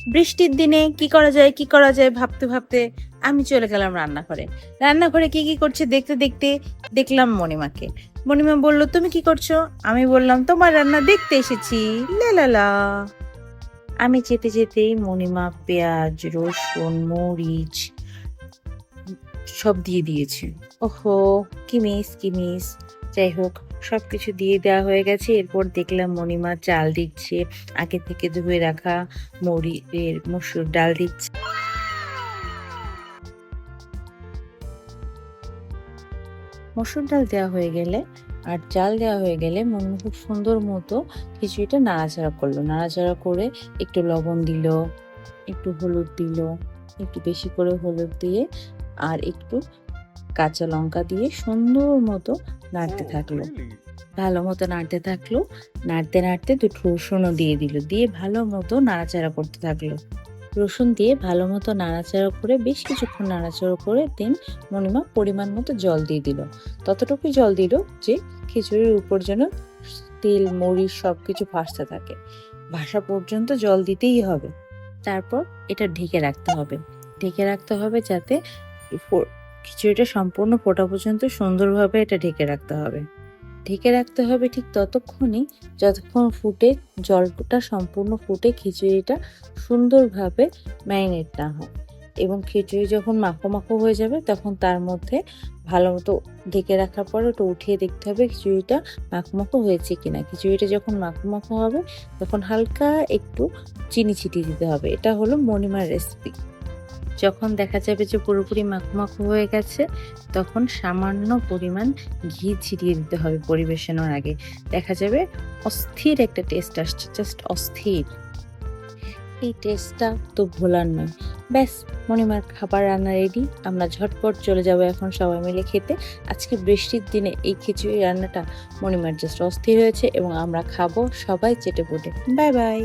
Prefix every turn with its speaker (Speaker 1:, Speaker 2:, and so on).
Speaker 1: বৃষ্টির দিনে কি করা যায় কি করা যায় ভাবতে ভাবতে আমি চলে গেলাম রান্নাঘরে। রান্নাঘরে কি কি করছে দেখতে দেখতে দেখলাম মণিমাকে। মণিমা বলল, তুমি কি করছো? আমি বললাম, তোমার রান্না দেখতে এসেছি। লা। আমি যেতে যেতেই মণিমা পেঁয়াজ, রসুন, মরিচ সব দিয়ে দিয়েছে। ওহো, কি মিস। যাই হোক, সবকিছু দিয়ে দেওয়া হয়ে গেছে। এরপর দেখলাম মণিমা চাল দিচ্ছে, আগে থেকে ধুয়ে রাখা মসুর ডাল দিচ্ছে। মসুর ডাল দেওয়া হয়ে গেলে আর চাল দেওয়া হয়ে গেলে মণিমা খুব সুন্দর মতো খিচুড়িটা নাড়াচাড়া করলো। নাড়াচাড়া করে একটু লবণ দিল, একটু হলুদ দিল, একটু বেশি করে হলুদ দিয়ে আর একটু কাঁচা লঙ্কা দিয়ে সুন্দর মতো নাড়তে থাকলো। ভালো মতো নাড়তে থাকলো। নাড়তে নাড়তে দুটো রসুনও দিয়ে দিল, দিয়ে ভালো মতো নাড়াচাড়া করতে থাকলো। রসুন দিয়ে ভালো মতো নাড়াচাড়া করে বেশ কিছুক্ষণ নাড়াচাড়া করে দেন মণিমা পরিমাণ মতো জল দিয়ে দিল। ততটুকুই জল দিল যে খিচুড়ির উপর যেন তেল মরিচ সবকিছু ভাসতে থাকে, ভাসা পর্যন্ত জল দিতেই হবে। তারপর এটা ঢেকে রাখতে হবে। ঢেকে রাখতে হবে যাতে খিচুড়িটা সম্পূর্ণ ফোটা পর্যন্ত সুন্দরভাবে এটা ঢেকে রাখতে হবে। ঢেকে রাখতে হবে ঠিক ততক্ষণই যতক্ষণ জলটা সম্পূর্ণ ফুটে খিচুড়িটা সুন্দরভাবে ম্যারিনেট না হয়। এবং খিচুড়ি যখন মাখো মাখো হয়ে যাবে তখন তার মধ্যে ভালো মতো ঢেকে রাখার পরে ওটা উঠিয়ে দেখতে হবে খিচুড়িটা মাখো মাখো হয়েছে কিনা। খিচুড়িটা যখন মাখো মাখো হবে তখন হালকা একটু চিনি ছিটিয়ে দিতে হবে। এটা হলো মণিমার রেসিপি। যখন দেখা যাবে যে পুরোপুরি মাখো মাখো হয়ে গেছে তখন সামান্য পরিমাণ ঘি ছিটিয়ে দিতে হবে পরিবেশনের আগে। দেখা যাবে অস্থির একটা টেস্ট আসছে, জাস্ট অস্থির। এই টেস্টটা তো ভোলার নয়। ব্যাস, মণিমার খাবার রান্না রেডি। আমরা ঝটপট চলে যাবো এখন সবাই মিলে খেতে। আজকে বৃষ্টির দিনে এই খিচুড়ি রান্নাটা মণিমার জাস্ট অস্থির হয়েছে এবং আমরা খাবো সবাই চেটেপুটে। Bye bye.